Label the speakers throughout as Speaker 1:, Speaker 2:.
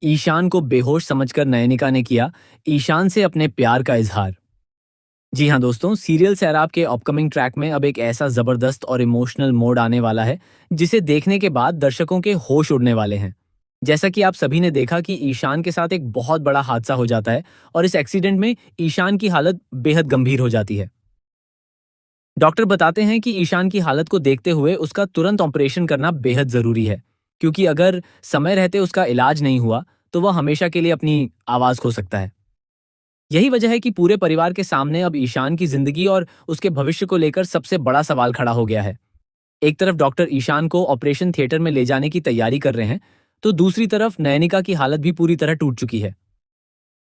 Speaker 1: ईशान को बेहोश समझकर नयनिका ने किया ईशान से अपने प्यार का इजहार। जी हाँ दोस्तों, सीरियल सैराब के अपकमिंग ट्रैक में अब एक ऐसा जबरदस्त और इमोशनल मोड आने वाला है जिसे देखने के बाद दर्शकों के होश उड़ने वाले हैं। जैसा कि आप सभी ने देखा कि ईशान के साथ एक बहुत बड़ा हादसा हो जाता है और इस एक्सीडेंट में ईशान की हालत बेहद गंभीर हो जाती है। डॉक्टर बताते हैं कि ईशान की हालत को देखते हुए उसका तुरंत ऑपरेशन करना बेहद जरूरी है, क्योंकि अगर समय रहते उसका इलाज नहीं हुआ तो वह हमेशा के लिए अपनी आवाज खो सकता है। यही वजह है कि पूरे परिवार के सामने अब ईशान की जिंदगी और उसके भविष्य को लेकर सबसे बड़ा सवाल खड़ा हो गया है। एक तरफ डॉक्टर ईशान को ऑपरेशन थिएटर में ले जाने की तैयारी कर रहे हैं, तो दूसरी तरफ नयनिका की हालत भी पूरी तरह टूट चुकी है।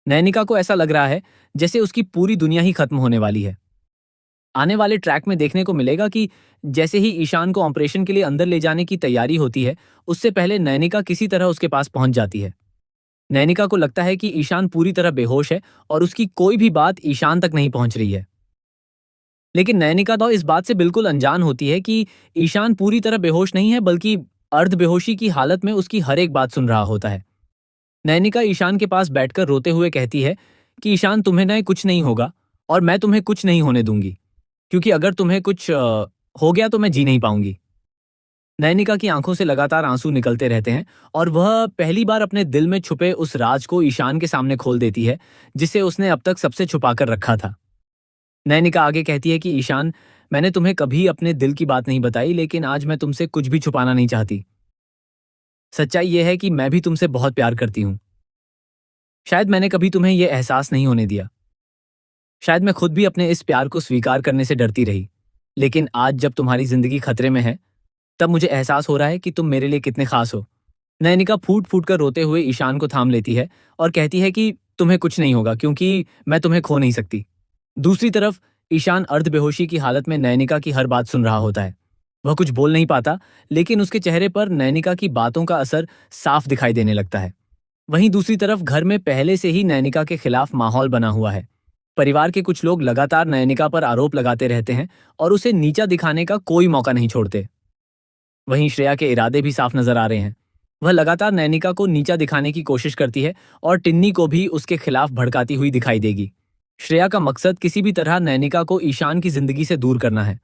Speaker 1: नयनिका को ऐसा लग रहा है जैसे उसकी पूरी दुनिया ही खत्म होने वाली है। आने वाले ट्रैक में देखने को मिलेगा कि जैसे ही ईशान को ऑपरेशन के लिए अंदर ले जाने की तैयारी होती है, उससे पहले नयनिका किसी तरह उसके पास पहुंच जाती है। नैनिका को लगता है कि ईशान पूरी तरह बेहोश है और उसकी कोई भी बात ईशान तक नहीं पहुंच रही है। लेकिन नैनिका तो इस बात से बिल्कुल अनजान होती है कि ईशान पूरी तरह बेहोश नहीं है, बल्कि अर्ध बेहोशी की हालत में उसकी हर एक बात सुन रहा होता है। नैनिका ईशान के पास बैठकर रोते हुए कहती है कि ईशान, तुम्हें ना कुछ नहीं होगा और मैं तुम्हें कुछ नहीं होने दूंगी, क्योंकि अगर तुम्हें कुछ हो गया तो मैं जी नहीं पाऊंगी। नयनिका की आंखों से लगातार आंसू निकलते रहते हैं और वह पहली बार अपने दिल में छुपे उस राज को ईशान के सामने खोल देती है, जिसे उसने अब तक सबसे छुपाकर रखा था। नयनिका आगे कहती है कि ईशान, मैंने तुम्हें कभी अपने दिल की बात नहीं बताई, लेकिन आज मैं तुमसे कुछ भी छुपाना नहीं चाहती। सच्चाई यह है कि मैं भी तुमसे बहुत प्यार करती हूँ। शायद मैंने कभी तुम्हें यह एहसास नहीं होने दिया। शायद मैं खुद भी अपने इस प्यार को स्वीकार करने से डरती रही। लेकिन आज जब तुम्हारी जिंदगी खतरे में है, तब मुझे एहसास हो रहा है कि तुम मेरे लिए कितने खास हो। नयनिका फूट फूट कर रोते हुए ईशान को थाम लेती है और कहती है कि तुम्हें कुछ नहीं होगा, क्योंकि मैं तुम्हें खो नहीं सकती। दूसरी तरफ ईशान अर्ध बेहोशी की हालत में नयनिका की हर बात सुन रहा होता है। वह कुछ बोल नहीं पाता, लेकिन उसके चेहरे पर नयनिका की बातों का असर साफ दिखाई देने लगता है। वहीं दूसरी तरफ घर में पहले से ही नयनिका के खिलाफ माहौल बना हुआ है। परिवार के कुछ लोग लगातार नयनिका पर आरोप लगाते रहते हैं और उसे नीचा दिखाने का कोई मौका नहीं छोड़ते। वहीं श्रेया के इरादे भी साफ नजर आ रहे हैं। वह लगातार नैनिका को नीचा दिखाने की कोशिश करती है और टिन्नी को भी उसके खिलाफ भड़काती हुई दिखाई देगी। श्रेया का मकसद किसी भी तरह नैनिका को ईशान की जिंदगी से दूर करना है।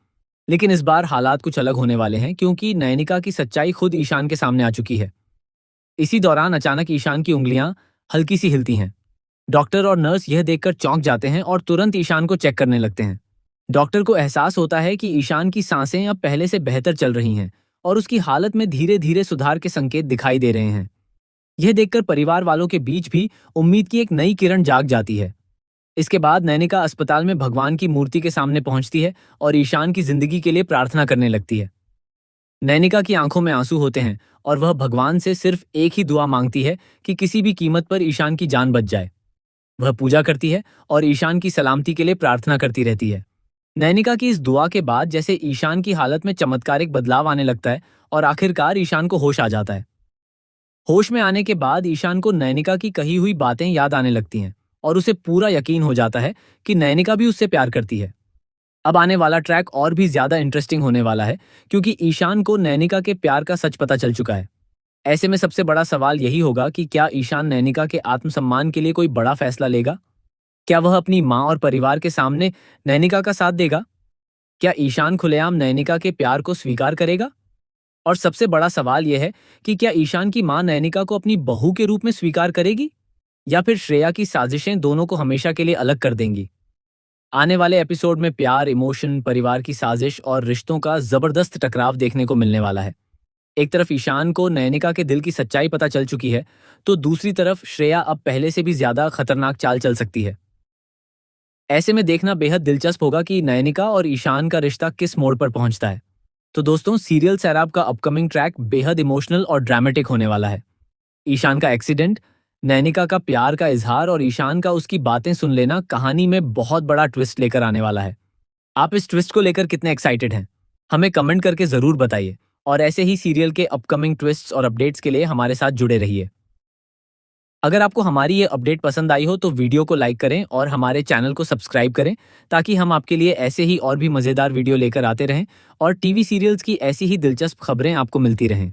Speaker 1: लेकिन इस बार हालात कुछ अलग होने वाले हैं, क्योंकि नैनिका की सच्चाई खुद ईशान के सामने आ चुकी है। इसी दौरान अचानक ईशान की उंगलियां हल्की सी हिलती हैं। डॉक्टर और नर्स यह देखकर चौंक जाते हैं और तुरंत ईशान को चेक करने लगते हैं। डॉक्टर को एहसास होता है कि ईशान की सांसें अब पहले से बेहतर चल रही हैं और उसकी हालत में धीरे धीरे सुधार के संकेत दिखाई दे रहे हैं। यह देखकर परिवार वालों के बीच भी उम्मीद की एक नई किरण जाग जाती है। इसके बाद नैनिका अस्पताल में भगवान की मूर्ति के सामने पहुंचती है और ईशान की जिंदगी के लिए प्रार्थना करने लगती है। नैनिका की आंखों में आंसू होते हैं और वह भगवान से सिर्फ एक ही दुआ मांगती है कि किसी भी कीमत पर ईशान की जान बच जाए। वह पूजा करती है और ईशान की सलामती के लिए प्रार्थना करती रहती है। नैनिका की इस दुआ के बाद जैसे ईशान की हालत में चमत्कारिक बदलाव आने लगता है और आखिरकार ईशान को होश आ जाता है। होश में आने के बाद ईशान को नैनिका की कही हुई बातें याद आने लगती हैं और उसे पूरा यकीन हो जाता है कि नैनिका भी उससे प्यार करती है। अब आने वाला ट्रैक और भी ज्यादा इंटरेस्टिंग होने वाला है, क्योंकि ईशान को नैनिका के प्यार का सच पता चल चुका है। ऐसे में सबसे बड़ा सवाल यही होगा कि क्या ईशान नैनिका के आत्मसम्मान के लिए कोई बड़ा फैसला लेगा? क्या वह अपनी माँ और परिवार के सामने नैनिका का साथ देगा? क्या ईशान खुलेआम नैनिका के प्यार को स्वीकार करेगा? और सबसे बड़ा सवाल यह है कि क्या ईशान की माँ नैनिका को अपनी बहू के रूप में स्वीकार करेगी, या फिर श्रेया की साजिशें दोनों को हमेशा के लिए अलग कर देंगी? आने वाले एपिसोड में प्यार, इमोशन, परिवार की साजिश और रिश्तों का जबरदस्त टकराव देखने को मिलने वाला है। एक तरफ ईशान को नैनिका के दिल की सच्चाई पता चल चुकी है, तो दूसरी तरफ श्रेया अब पहले से भी ज्यादा खतरनाक चाल चल सकती है। ऐसे में देखना बेहद दिलचस्प होगा कि नयनिका और ईशान का रिश्ता किस मोड़ पर पहुंचता है। तो दोस्तों, सीरियल सैराब का अपकमिंग ट्रैक बेहद इमोशनल और ड्रामेटिक होने वाला है। ईशान का एक्सीडेंट, नयनिका का प्यार का इजहार और ईशान का उसकी बातें सुन लेना कहानी में बहुत बड़ा ट्विस्ट लेकर आने वाला है। आप इस ट्विस्ट को लेकर कितने एक्साइटेड हैं? हमें कमेंट करके जरूर बताइए और ऐसे ही सीरियल के अपकमिंग ट्विस्ट्स और अपडेट्स के लिए हमारे साथ जुड़े रहिए। अगर आपको हमारी ये अपडेट पसंद आई हो तो वीडियो को लाइक करें और हमारे चैनल को सब्सक्राइब करें, ताकि हम आपके लिए ऐसे ही और भी मज़ेदार वीडियो लेकर आते रहें और टीवी सीरियल्स की ऐसी ही दिलचस्प खबरें आपको मिलती रहें।